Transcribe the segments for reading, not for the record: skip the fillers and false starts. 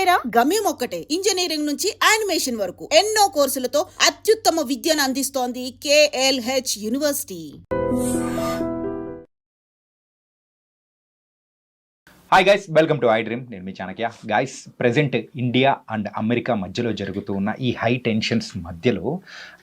ఇంజనీరా? గమ్యం ఒక్కటే, ఇంజనీరింగ్ నుంచి యానిమేషన్ వరకు ఎన్నో కోర్సులతో అత్యుత్తమ విద్యను అందిస్తోంది KLH university. Hi guys, welcome to I dream. నేను మీ Chanakya. Guys, present India and America మధ్యలో జరుగుతూ ఉన్న ఈ హై టెన్షన్స్ మధ్యలో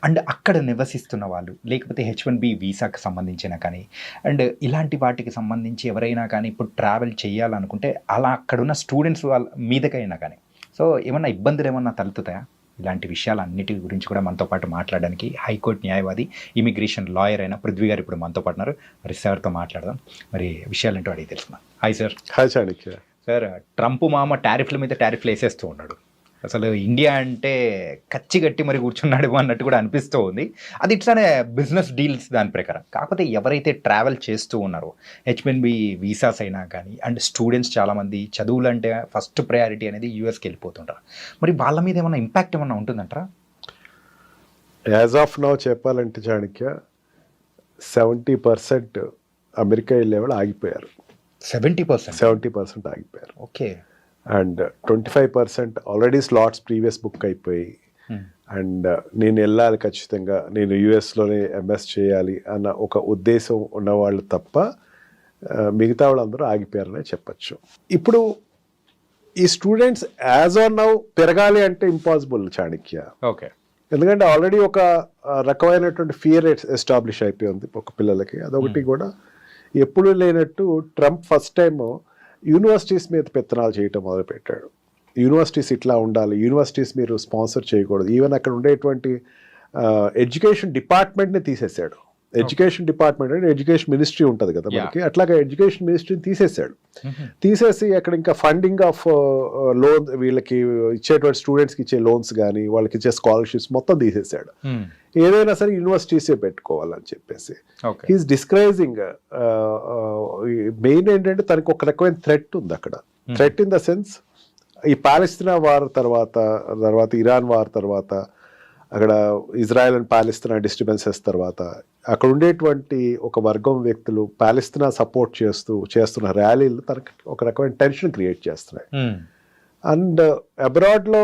అండ్ అక్కడ నివసిస్తున్న వాళ్ళు, లేకపోతే H1B వీసాకి సంబంధించిన కానీ అండ్ ఇలాంటి వాటికి సంబంధించి ఎవరైనా కానీ ఇప్పుడు ట్రావెల్ చేయాలనుకుంటే అలా అక్కడున్న స్టూడెంట్స్ వాళ్ళ మీదకైనా కానీ సో ఏమన్నా ఇబ్బందులు ఏమన్నా తలెత్తుతాయా? ఇలాంటి విషయాలన్నిటి గురించి కూడా మనతో పాటు మాట్లాడడానికి హైకోర్టు న్యాయవాది, ఇమిగ్రేషన్ లాయర్ అయిన పృథ్వీ గారు ఇప్పుడు మనతో పాటు ఉన్నారు. మరి సార్తో మాట్లాడదాం. మరి విషయాలేంటో అడిగి తెలుసుకుందాం. Hi sir. Hi Chanakya. Sir, Trump మామ టారిఫ్ల మీద టారిఫ్లు వేసేస్తూ ఉన్నాడు. అసలు ఇండియా అంటే కచ్చి గట్టి మరి కూర్చున్నాడు అన్నట్టు కూడా అనిపిస్తూ ఉంది. అది ఇట్లానే బిజినెస్ డీల్స్ దాని ప్రకారం. కాకపోతే ఎవరైతే ట్రావెల్ చేస్తూ ఉన్నారో H1B వీసాస్ అయినా కానీ అండ్ స్టూడెంట్స్ చాలామంది చదువులు అంటే ఫస్ట్ ప్రయారిటీ అనేది యూఎస్కి వెళ్ళిపోతుంటారు. మరి వాళ్ళ మీద ఏమైనా ఇంపాక్ట్ ఏమన్నా ఉంటుందంటారా? యాజ్ ఆఫ్ నౌ చెప్పాలంటే చాణక్య 70% అమెరికా వెళ్ళే వాళ్ళు ఆగిపోయారు. 70% ఆగిపోయారు. Okay. And 25% already slots previous book అయిపోయి అండ్ నేను వెళ్ళాలి, ఖచ్చితంగా నేను యూఎస్లోనే ఎంఎస్ చేయాలి అన్న ఒక ఉద్దేశం ఉన్నవాళ్ళు తప్ప మిగతా వాళ్ళందరూ ఆగిపోయారనే చెప్పచ్చు. ఇప్పుడు ఈ స్టూడెంట్స్ యాజ్ ఆన్ నౌ పెరగాలి అంటే ఇంపాసిబుల్ చాణక్య. ఓకే. ఎందుకంటే ఆల్రెడీ ఒక రకమైనటువంటి ఫియర్ ఎస్టాబ్లిష్ అయిపోయింది ఒక పిల్లలకి. అదొకటి కూడా ఎప్పుడు లేనట్టు ట్రంప్ ఫస్ట్ టైం యూనివర్సిటీస్ మీద పెత్తనాలు చేయటం మొదలుపెట్టాడు. యూనివర్సిటీస్ ఇట్లా ఉండాలి, యూనివర్సిటీస్ మీరు స్పాన్సర్ చేయకూడదు. ఈవెన్ అక్కడ ఉండేటువంటి ఎడ్యుకేషన్ డిపార్ట్మెంట్ని తీసేశాడు. ఎడ్యుకేషన్ డిపార్ట్మెంట్ అంటే ఎడ్యుకేషన్ మినిస్ట్రీ ఉంటుంది కదా మనకి, అట్లాగా ఎడ్యుకేషన్ మినిస్ట్రీని తీసేశాడు. తీసేసి అక్కడ ఇంకా ఫండింగ్ ఆఫ్ లోన్, వీళ్ళకి ఇచ్చేటువంటి స్టూడెంట్స్కి ఇచ్చే లోన్స్ కానీ వాళ్ళకి ఇచ్చే స్కాలర్షిప్స్ మొత్తం తీసేశాడు. ఏదైనా సరే యూనివర్సిటీసే పెట్టుకోవాలని చెప్పేసి హీఈస్ డిస్కరేజింగ్. మెయిన్ ఏంటంటే తనకి ఒక రకమైన థ్రెట్ ఉంది అక్కడ. థ్రెట్ ఇన్ ద సెన్స్, ఈ పాలస్తీనా వార్ తర్వాత ఇరాన్ వార్ తర్వాత, అక్కడ ఇజ్రాయెల్ అండ్ పాలస్తీనా డిస్టర్బెన్సెస్ తర్వాత అక్కడ ఉండేటువంటి ఒక వర్గం వ్యక్తులు పాలస్తీనా సపోర్ట్ చేస్తున్న ర్యాలీలు తనకి ఒక రకమైన టెన్షన్ క్రియేట్ చేస్తున్నాయి. అండ్ అబ్రాడ్లో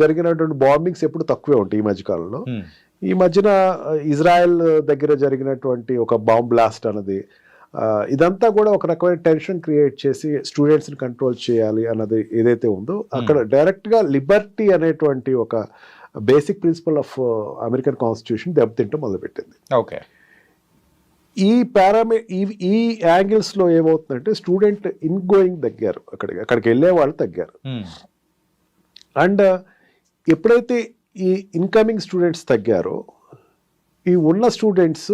జరిగినటువంటి బాంబింగ్స్ ఎప్పుడు తక్కువే ఉంటాయి ఈ మధ్యకాలంలో. ఈ మధ్యన ఇజ్రాయెల్ దగ్గర జరిగినటువంటి ఒక బాంబ్ బ్లాస్ట్ అన్నది, ఇదంతా కూడా ఒక రకమైన టెన్షన్ క్రియేట్ చేసి స్టూడెంట్స్ని కంట్రోల్ చేయాలి అన్నది ఏదైతే ఉందో అక్కడ డైరెక్ట్గా లిబర్టీ అనేటువంటి ఒక basic principle of American constitution దెబ్బతింటూ మొదలుపెట్టింది. ఓకే. ఈ యాంగిల్స్లో ఏమవుతుందంటే స్టూడెంట్ ఇన్ గోయింగ్ తగ్గారు, అక్కడికి వెళ్ళే వాళ్ళు తగ్గారు. అండ్ ఎప్పుడైతే ఈ ఇన్కమింగ్ స్టూడెంట్స్ తగ్గారో ఈ ఉన్న స్టూడెంట్స్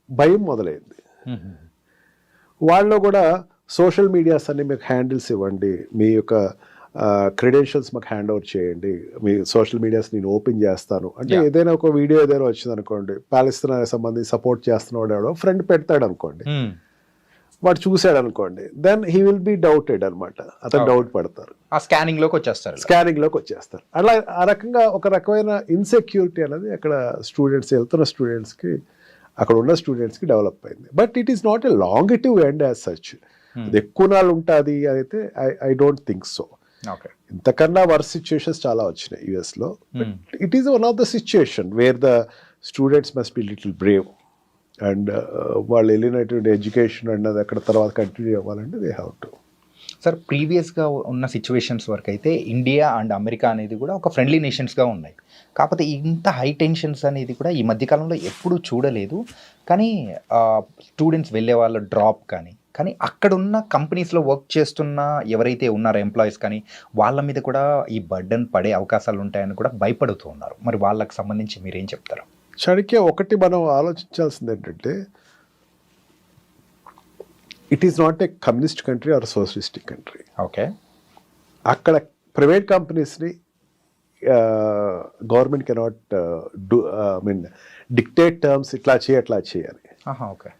భయం మొదలైంది. వాళ్ళు కూడా సోషల్ మీడియాస్ అన్ని మీకు హ్యాండిల్స్ ఇవ్వండి, మీ యొక్క క్రెడెన్షియల్స్ మాకు హ్యాండ్ ఓవర్ చేయండి, మీ సోషల్ మీడియాస్ నేను ఓపెన్ చేస్తాను అంటే ఏదైనా ఒక వీడియో ఏదైనా వచ్చింది అనుకోండి, పాలస్తీనా సంబంధించి సపోర్ట్ చేస్తున్నవాడు ఎవడో ఫ్రెండ్ పెడతాడు అనుకోండి, వాడు చూశాడు అనుకోండి, then he will be doubted అనమాట. అతను డౌట్ పడతారు, స్కానింగ్ లోకి వచ్చేస్తారు. అలా ఆ రకంగా ఒక రకమైన ఇన్సెక్యూరిటీ అనేది అక్కడ వెళ్తున్న స్టూడెంట్స్కి, అక్కడ ఉన్న స్టూడెంట్స్కి డెవలప్ అయింది. But it is not a longitive end as such. అది ఎక్కువ నాళ్ళు ఉంటుంది అయితే ఐ డోంట్ థింక్ సో. ఇంతకన్నా వర్స్ సిచ్యుయేషన్స్ చాలా వచ్చినాయి యుఎస్లో. It is one of the situation where the students must be little brave and వాళ్ళు వెళ్ళినటువంటి ఎడ్యుకేషన్ అన్నది అక్కడ తర్వాత కంటిన్యూ అవ్వాలంటే దే హ్యావ్ టు. సార్, ప్రీవియస్గా ఉన్న సిచ్యువేషన్స్ వరకు అయితే ఇండియా అండ్ అమెరికా అనేది కూడా ఒక ఫ్రెండ్లీ నేషన్స్గా ఉన్నాయి. కాకపోతే ఇంత హై టెన్షన్స్ అనేది కూడా ఈ మధ్యకాలంలో ఎప్పుడూ చూడలేదు. కానీ స్టూడెంట్స్ వెళ్ళే వాళ్ళ డ్రాప్ కానీ అక్కడున్న కంపెనీస్లో వర్క్ చేస్తున్న ఎవరైతే ఉన్నారో ఎంప్లాయీస్ కానీ వాళ్ళ మీద కూడా ఈ బర్డన్ పడే అవకాశాలు ఉంటాయని కూడా భయపడుతూ ఉన్నారు. మరి వాళ్ళకి సంబంధించి మీరేం చెప్తారు? చాణక్య, ఒకటి మనం ఆలోచించాల్సింది ఏంటంటే it is not a communist country or socialistic country. Okay. అక్కడ ప్రైవేట్ కంపెనీస్ని గవర్నమెంట్ కెనాట్ డిక్టేట్ టర్మ్స్, ఇట్లా చేయాలి. ఓకే.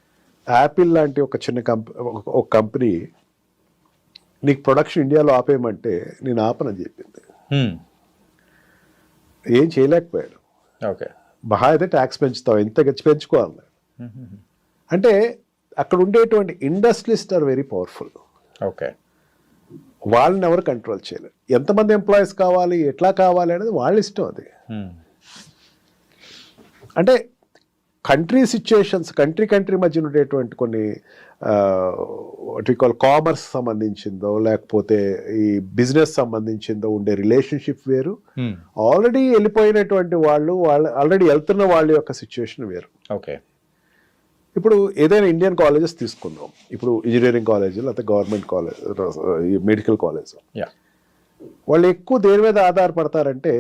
యాపిల్ లాంటి ఒక చిన్న కంపెనీ నీకు ప్రొడక్షన్ ఇండియాలో ఆపేయమంటే నేను ఆపనని చెప్పింది. ఏం చేయలేకపోయాడు. ఓకే. మహా అయితే ట్యాక్స్ పెంచుతావు, ఎంత పెంచుకోవాలి అంటే అక్కడ ఉండేటువంటి industrialist are very powerful. Okay. వాళ్ళని ఎవరు కంట్రోల్ చేయలేరు. ఎంతమంది ఎంప్లాయీస్ కావాలి, ఎట్లా కావాలి అనేది వాళ్ళ ఇష్టం. అది అంటే కంట్రీ సిచ్యుయేషన్స్, కంట్రీ మధ్య ఉండేటువంటి కొన్ని వాట్ వి కాల్ కామర్స్ సంబంధించిందో లేకపోతే ఈ బిజినెస్ సంబంధించిందో ఉండే రిలేషన్షిప్ వేరు, ఆల్రెడీ వెళ్ళిపోయినటువంటి వాళ్ళు ఆల్రెడీ వెళ్తున్న వాళ్ళ యొక్క సిచ్యుయేషన్ వేరు. ఓకే, ఇప్పుడు ఏదైనా ఇండియన్ కాలేజెస్ తీసుకుందాం, ఇప్పుడు ఇంజనీరింగ్ కాలేజ్ లేకపోతే గవర్నమెంట్ కాలేజ్, మెడికల్ కాలేజ్, వాళ్ళు ఎక్కువ దేని మీద ఆధారపడతారంటే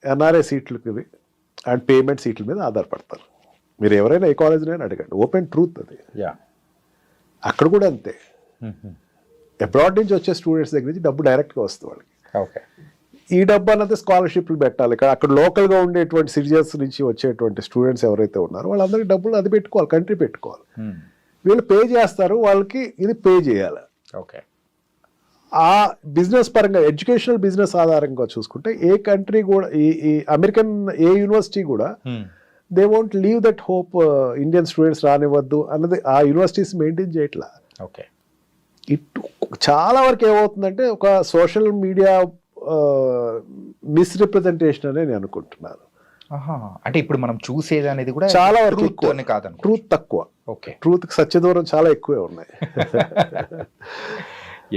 ఎన్ఆర్ఐ సీట్లకి అండ్ పేమెంట్ సీట్ల మీద ఆధారపడతారు. మీరు ఎవరైనా ఏ కాలేజ్నైనా అడగండి, ఓపెన్ ట్రూత్ అది. అక్కడ కూడా అంతే, అబ్రాడ్ నుంచి వచ్చే స్టూడెంట్స్ దగ్గర నుంచి డబ్బు డైరెక్ట్గా వస్తుంది వాళ్ళకి. ఓకే, ఈ డబ్బు అన్నది స్కాలర్షిప్లు పెట్టాలి. అక్కడ లోకల్గా ఉండేటువంటి సిటిజన్స్ నుంచి వచ్చేటువంటి స్టూడెంట్స్ ఎవరైతే ఉన్నారో వాళ్ళందరికీ డబ్బులు అది పెట్టుకోవాలి, కంట్రీ పెట్టుకోవాలి. వీళ్ళు పే చేస్తారు, వాళ్ళకి ఇది పే చేయాలి. ఓకే, ఆ బిజినెస్ పరంగా ఎడ్యుకేషనల్ బిజినెస్ ఆధారంగా చూసుకుంటే ఏ కంట్రీ కూడా ఈ అమెరికన్ ఏ యూనివర్సిటీ కూడా they won't leave that hope Indian students రానివ్వద్దు అన్నది ఆ యూనివర్సిటీస్ మెయింటైన్ చేయట్లా. ఓకే, ఇటు చాలా వరకు ఏమవుతుందంటే ఒక సోషల్ మీడియా మిస్రిప్రజెంటేషన్ అనే నేను అనుకుంటున్నాను. అంటే ఇప్పుడు మనం చూసేది అనేది కూడా చాలా వరకు ట్రూత్ తక్కువ. ఓకే, ట్రూత్ కి సత్య దూరం చాలా ఎక్కువే ఉన్నాయి.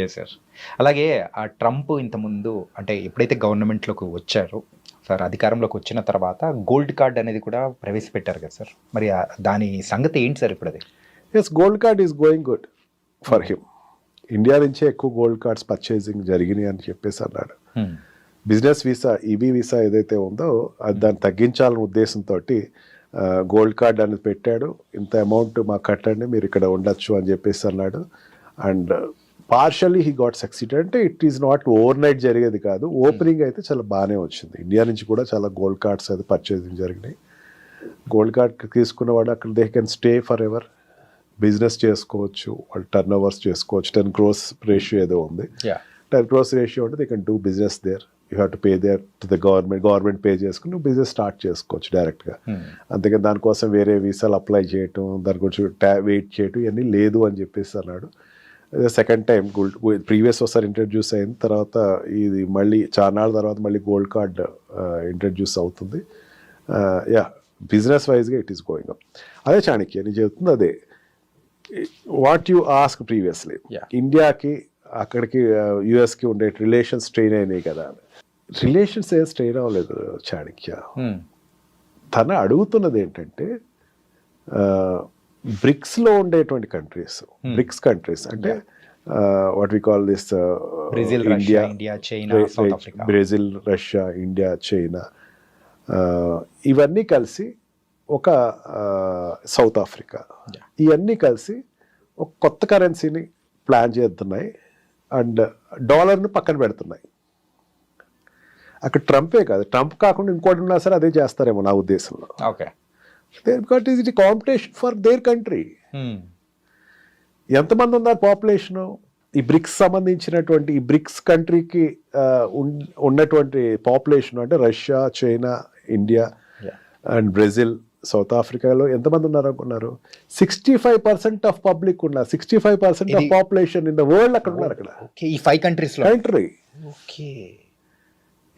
Yes sir. అలాగే ఆ ట్రంప్ ఇంతకుముందు అంటే ఎప్పుడైతే గవర్నమెంట్లోకి వచ్చారో సార్, అధికారంలోకి వచ్చిన తర్వాత గోల్డ్ కార్డ్ అనేది కూడా ప్రవేశపెట్టారు కదా సార్, మరి దాని సంగతి ఏంటి సార్ ఇప్పుడు అది? Yes, gold card is going good for him. India నుంచే ఎక్కువ గోల్డ్ కార్డ్స్ పర్చేసింగ్ జరిగినాయి అని చెప్పేసి అన్నాడు. బిజినెస్ వీసా, ఈబీ వీసా ఏదైతే ఉందో అది దాన్ని తగ్గించాలనే ఉద్దేశంతో గోల్డ్ కార్డ్ అనేది పెట్టాడు. ఇంత అమౌంట్ మాకు కట్టండి, మీరు ఇక్కడ ఉండొచ్చు అని చెప్పేసి అన్నాడు. And partially he got succeeded. అంటే it is not overnight జరిగేది కాదు, ఓపెనింగ్ అయితే చాలా బాగానే వచ్చింది. ఇండియా నుంచి కూడా చాలా గోల్డ్ కార్డ్స్ అయితే పర్చేసింగ్ జరిగినాయి. గోల్డ్ కార్డ్ తీసుకున్నవాడు అక్కడ they can stay for ever, business చేసుకోవచ్చు, వాళ్ళు టర్న్ ఓవర్స్ చేసుకోవచ్చు. 10 crores రేషియో ఏదో ఉంది, 10 crores రేషియో ఉంటే they can do business there. You have to pay there to the government pay చేసుకుని నువ్వు బిజినెస్ స్టార్ట్ చేసుకోవచ్చు డైరెక్ట్గా. అంతేకాని దానికోసం వేరే వీసాలు అప్లై చేయటం, దాని గురించి వెయిట్ చేయటం ఇవన్నీ లేదు అని చెప్పేసి అన్నాడు. సెకండ్ టైం ప్రీవియస్ ఒకసారి ఇంట్రడ్యూస్ అయిన తర్వాత ఇది మళ్ళీ చాలా నాళ్ళ తర్వాత మళ్ళీ గోల్డ్ కార్డ్ ఇంట్రడ్యూస్ అవుతుంది. యా, బిజినెస్ వైజ్గా ఇట్ ఈస్ గోయింగ్ అప్. అదే చాణక్య నేను చెప్తుంది అదే. వాట్ యు ఆస్క్ ప్రీవియస్లీ, ఇండియాకి అక్కడికి యుఎస్కి ఉండే రిలేషన్స్ స్ట్రెయిన్ అయినాయి కదా. రిలేషన్స్ ఏం స్ట్రెయిన్ అవ్వలేదు చాణక్య. తన అడుగుతున్నది ఏంటంటే బ్రిక్స్లో ఉండేటువంటి కంట్రీస్, బ్రిక్స్ కంట్రీస్ అంటే what we call this Brazil, Russia, India, China, ఇవన్నీ కలిసి ఒక సౌత్ ఆఫ్రికా, ఇవన్నీ కలిసి ఒక కొత్త కరెన్సీని ప్లాన్ చేస్తున్నాయి అండ్ డాలర్ని పక్కన పెడుతున్నాయి. అక్కడ ట్రంపే కాదు, ట్రంప్ కాకుండా ఇంకోటి ఉన్నా సరే అదే చేస్తారేమో నా ఉద్దేశంలో. Okay, because is it competition for their country. ఎంతమంది ఉన్నారు పాపులేషను ఈ బ్రిక్స్ సంబంధించినటువంటి, ఈ బ్రిక్స్ కంట్రీకి ఉన్నటువంటి పాపులేషన్ అంటే Russia, China, India and Brazil, south ఆఫ్రికాలో ఎంతమంది ఉన్నారు అనుకున్నారు? 65% ఆఫ్ పబ్లిక్ ఉన్నారు, 65% of population in the world అక్కడ ఉన్నారు. అక్కడ ఈ 5 కంట్రీస్ కంట్రీ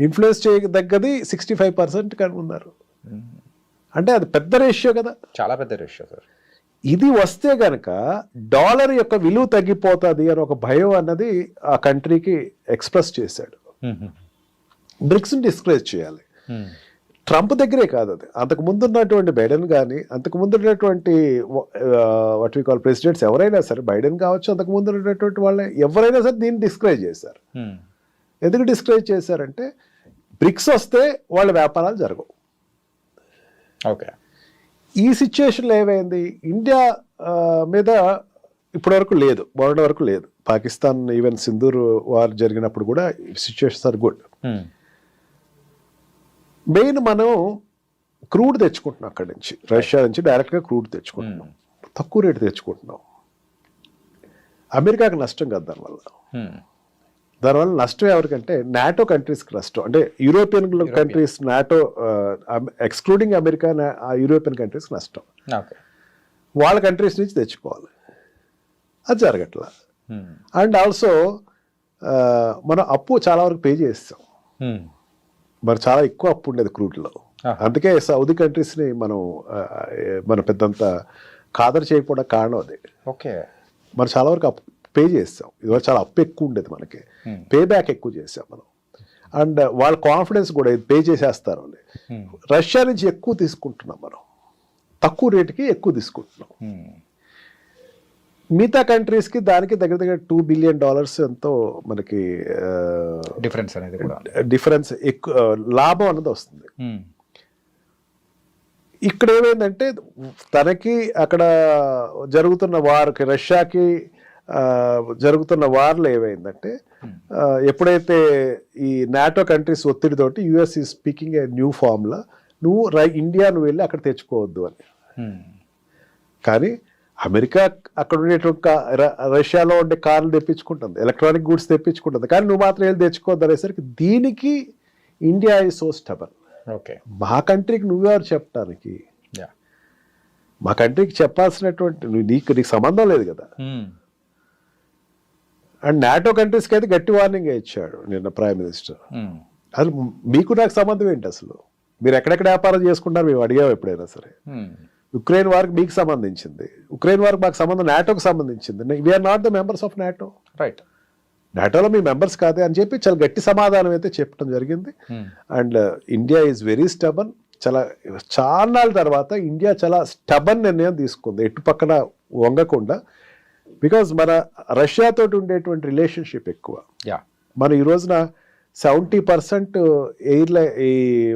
ఇన్ఫ్లుయెన్స్ చేయదగ్గది 65% ఉన్నారు. అంటే అది పెద్ద రేషియో కదా, చాలా పెద్ద రేషియో సార్. ఇది వస్తే గనక డాలర్ యొక్క విలువ తగ్గిపోతుంది అని ఒక భయం అన్నది ఆ కంట్రీకి ఎక్స్ప్రెస్ చేశాడు. బ్రిక్స్ని డిస్కరేజ్ చేయాలి. ట్రంప్ దగ్గరే కాదు అది, అంతకు ముందు ఉన్నటువంటి బైడెన్ కానీ, అంతకు ముందు ఉన్నటువంటి వాట్ వి కాల్ ప్రెసిడెంట్స్ ఎవరైనా సరే, బైడెన్ కావచ్చు, అంతకు ముందు ఉన్నటువంటి వాళ్ళే ఎవరైనా సరే దీన్ని డిస్కరేజ్ చేశారు. ఎందుకు డిస్కరేజ్ చేశారంటే బ్రిక్స్ వస్తే వాళ్ళ వ్యాపారాలు జరగవు. ఓకే, ఈ సిచ్యుయేషన్లో ఏమైంది, ఇండియా మీద ఇప్పటివరకు లేదు, మొన్నటి వరకు లేదు. పాకిస్తాన్ ఈవెన్ సింధూర్ వార్ జరిగినప్పుడు కూడా సిచ్యుయేషన్స్ ఆర్ గుడ్. మెయిన్ మనం క్రూడ్ తెచ్చుకుంటున్నాం అక్కడి నుంచి, రష్యా నుంచి డైరెక్ట్గా క్రూడ్ తెచ్చుకుంటున్నాం, తక్కువ రేటు తెచ్చుకుంటున్నాం. అమెరికాకి నష్టం కాదు దానివల్ల నష్టం ఎవరికంటే నాటో కంట్రీస్కి నష్టం. అంటే European countries, NATO excluding America, European కంట్రీస్కి నష్టం. వాళ్ళ కంట్రీస్ నుంచి తెచ్చుకోవాలి, అది జరగట్లా. అండ్ ఆల్సో మనం అప్పు చాలా వరకు పే చేస్తాం. Hmm. మరి చాలా ఎక్కువ అప్పు ఉండేది క్రూడ్లో. అందుకే సౌదీ కంట్రీస్ని మనం పెద్దంత ఖాదరు చేయకపోవడం కారణం అదే. ఓకే. మనం చాలా వరకు అప్పు పే చేస్తాం. ఇదివరకు చాలా అప్పు ఎక్కువ ఉండేది మనకి, పే బ్యాక్ ఎక్కువ చేసాం మనం. అండ్ వాళ్ళ కాన్ఫిడెన్స్ కూడా ఇది పే చేసేస్తారు అని. రష్యా నుంచి ఎక్కువ తీసుకుంటున్నాం మనం, తక్కువ రేటుకి ఎక్కువ తీసుకుంటున్నాం. మిగతా కంట్రీస్కి దానికి దగ్గర దగ్గర $2 బిలియన్ ఎంతో మనకి డిఫరెన్స్ అనేది కూడా డిఫరెన్స్ ఎక్కువ లాభం అన్నది వస్తుంది. ఇక్కడ ఏమైందంటే తనకి అక్కడ జరుగుతున్న వార్కి, రష్యాకి జరుగుతున్న వార్లో ఏమైందంటే ఎప్పుడైతే ఈ నాటో కంట్రీస్ ఒత్తిడితోటి యుఎస్ ఈ స్పీకింగ్ ఏ న్యూ ఫార్మ్లా, నువ్వు ఇండియా నువ్వు వెళ్ళి అక్కడ తెచ్చుకోవద్దు అని. కానీ అమెరికా అక్కడ ఉండేటువంటి రష్యాలో ఉండే కార్లు తెప్పించుకుంటుంది, ఎలక్ట్రానిక్ గూడ్స్ తెప్పించుకుంటుంది, కానీ నువ్వు మాత్రం వెళ్ళి తెచ్చుకోవద్దు అనేసరికి దీనికి India is so stubborn. Okay, మా కంట్రీకి నువ్వెవరు చెప్పడానికి? మా కంట్రీకి చెప్పాల్సినటువంటి నీకు సంబంధం లేదు కదా. అండ్ నాటో కంట్రీస్కి అయితే గట్టి వార్నింగ్ ఇచ్చాడు నిన్న ప్రైమ్ మినిస్టర్. అసలు మీకు నాకు సంబంధం ఏంటి? అసలు మీరు ఎక్కడెక్కడ వ్యాపారం చేసుకుంటారు మేము అడిగాము ఎప్పుడైనా సరే. ఉక్రెయిన్ వార్కి మీకు సంబంధించింది, ఉక్రెయిన్ వార్కి మాకు సంబంధం నాటోకి సంబంధించింది. We are not the members of NATO. Right, నాటోలో మీ మెంబర్స్ కాదే అని చెప్పి చాలా గట్టి సమాధానం అయితే చెప్పడం జరిగింది. And India is very stubborn. చాలా నాళ్ళ తర్వాత ఇండియా చాలా స్టబన్ నిర్ణయం తీసుకుంది, ఎటు పక్కన వంగకుండా. బికాజ్ మన రష్యాతో ఉండేటువంటి రిలేషన్షిప్ ఎక్కువ. మనం ఈ రోజున 70%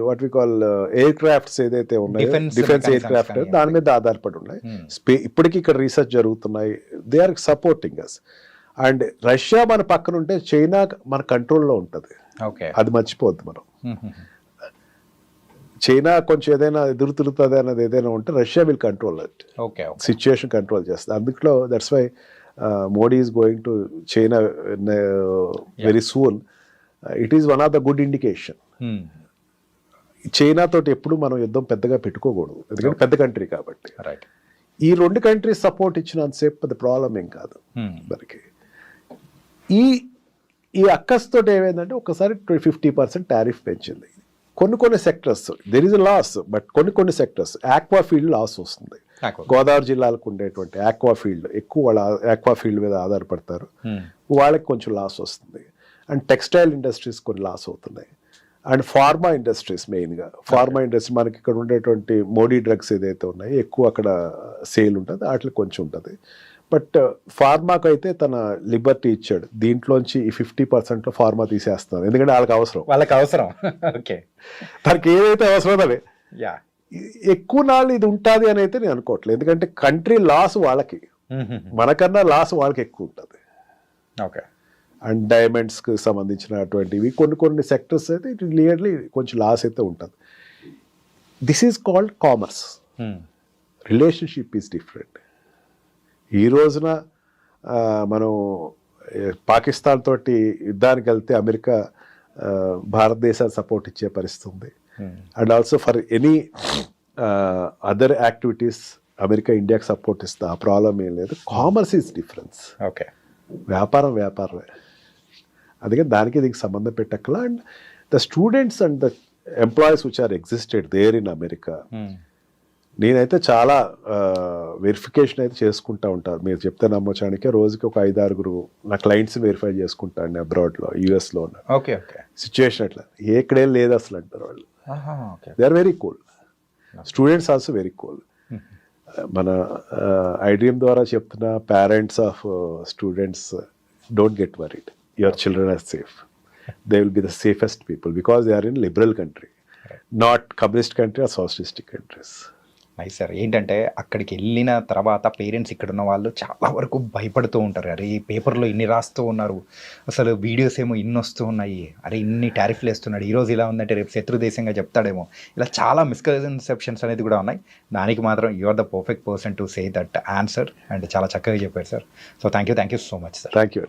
what we call aircrafts ఏదైతే ఉన్నాయో, డిఫెన్స్ ఎయిర్ క్రాఫ్ట్, దాని మీద ఆధారపడి ఉన్నాయి. ఇప్పటికీ ఇక్కడ రీసెర్చ్ జరుగుతున్నాయి. They are supporting us. And Russia మన పక్కన ఉంటే చైనా మన కంట్రోల్లో ఉంటుంది. అది మర్చిపోద్దు మనం. చైనా కొంచెం ఏదైనా ఎదురు తిరుగుతుంది అన్నది ఏదైనా ఉంటే Russia will control it. Situation control చేస్తుంది. అందులో that's why Modi is going to China very soon. It is one of the good indication. China తోటి ఎప్పుడు మనం యుద్ధం పెద్దగా పెట్టుకోకూడదు, ఎందుకంటే పెద్ద కంట్రీ కాబట్టి. ఈ రెండు కంట్రీస్ సపోర్ట్ ఇచ్చినంతసేపు పెద్ద ప్రాబ్లం ఏం కాదు మనకి. ఈ అక్కస్తో ఏమైందంటే ఒకసారి 50% టారిఫ్ పెంచింది. కొన్ని sectors there is loss, but కొన్ని సెక్టర్స్ ఆక్వా ఫీల్డ్ లాస్ వస్తుంది. గోదావరి జిల్లాలకు ఉండేటువంటి ఆక్వా ఫీల్డ్ ఎక్కువ, వాళ్ళ ఆక్వా ఫీల్డ్ మీద ఆధారపడతారు, వాళ్ళకి కొంచెం లాస్ వస్తుంది. అండ్ టెక్స్టైల్ ఇండస్ట్రీస్ కొన్ని లాస్ అవుతున్నాయి. అండ్ ఫార్మా ఇండస్ట్రీస్, మెయిన్గా ఫార్మా ఇండస్ట్రీ మనకి ఇక్కడ ఉండేటువంటి మోడీ డ్రగ్స్ ఏదైతే ఉన్నాయో ఎక్కువ అక్కడ సేల్ ఉంటుంది, వాటికి కొంచెం ఉంటుంది. బట్ ఫార్మాకు అయితే తన లిబర్టీ ఇచ్చాడు, దీంట్లోంచి ఈ 50% ఫార్మా తీసేస్తున్నారు, ఎందుకంటే వాళ్ళకి అవసరం. ఓకే, తనకి ఏదైతే అవసరం అదే ఎక్కువ నాళ్ళు ఇది ఉంటుంది అని అయితే నేను అనుకోవట్లేదు. ఎందుకంటే కంట్రీ లాస్ వాళ్ళకి, మనకన్నా లాస్ వాళ్ళకి ఎక్కువ ఉంటుంది. ఓకే, అండ్ డైమండ్స్కి సంబంధించినటువంటివి కొన్ని సెక్టర్స్ అయితే ఇట్ క్లియర్లీ కొంచెం లాస్ అయితే ఉంటుంది. This is called commerce. Relationship is different. ఈ రోజున మనం పాకిస్తాన్ తోటి యుద్ధానికి వెళ్తే అమెరికా భారతదేశానికి సపోర్ట్ ఇచ్చే పరిస్థితి ఉంది. And also for any other activities America ఇండియాకి సపోర్ట్ ఇస్తా, ఆ ప్రాబ్లం ఏం లేదు. Commerce is difference. ఓకే, వ్యాపారమే. అందుకని దానికి దీనికి సంబంధం పెట్టక్కల. And the students and the employees which are existed there in America, నేనైతే చాలా వెరిఫికేషన్ అయితే చేసుకుంటా ఉంటాను. మీరు చెప్తే నమ్మొచ్చానికి రోజుకి ఒక 5-6 నా క్లయింట్స్ వెరిఫై చేసుకుంటాను అబ్రాడ్లో, యూఎస్లో ఉన్న సిచ్యువేషన్ అట్లా ఎక్కడేం లేదు అసలు అంటారు వాళ్ళు. They are very cool. Students also very cool. మన ఐడ్రీమ్ ద్వారా చెప్తున్న parents of students, don't get worried, your children are safe. They will be the safest people because they are in liberal country, not communist country or socialistic countries. Nice sir. ఏంటంటే అక్కడికి వెళ్ళిన తర్వాత parents ఇక్కడ ఉన్న వాళ్ళు చాలా వరకు భయపడుతూ ఉంటారు. అరే ఈ పేపర్లో ఇన్ని రాస్తూ ఉన్నారు, అసలు వీడియోస్ ఏమో ఇన్ని వస్తూ ఉన్నాయి, అరే ఇన్ని టారిఫ్లు వేస్తున్నాడు, ఈరోజు ఇలా ఉందంటే రేపు శత్రు దేశంగా చెప్తాడేమో, ఇలా చాలా మిస్కన్సెప్షన్స్ అనేది కూడా ఉన్నాయి. దానికి మాత్రం you are the perfect person to say that answer. And చాలా చక్కగా చెప్పారు sir. So thank you so much sir. Thank you.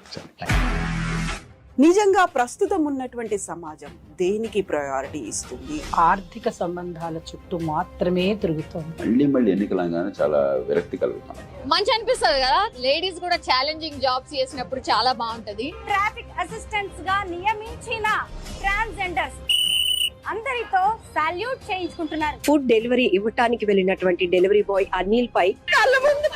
నిజంగా ప్రస్తుతం ఉన్నటువంటి సమాజం దేనికి ప్రయారిటీ ఇస్తుంది? ఆర్థిక సంబంధాల చుట్టూ మాత్రమే తిరుగుతోంది. మళ్ళీ ఎన్నికలంగానే చాలా విరక్తి కలుగుతాం. మంచి అనిపిస్తుంది కదా, లేడీస్ కూడా ఛాలెంజింగ్ జాబ్స్ చేసినప్పుడు చాలా బాగుంటది. ట్రాఫిక్ అసిస్టెంట్స్ గా నియమించిన ట్రాన్స్జెండర్స్ అందరితో సాల్యూట్ చేయించుకుంటున్నారు. ఫుడ్ డెలివరీ ఇవ్వటానికి వెళ్ళినటువంటి డెలివరీ బాయ్ అనిల్ పై కళ్ళ ముందు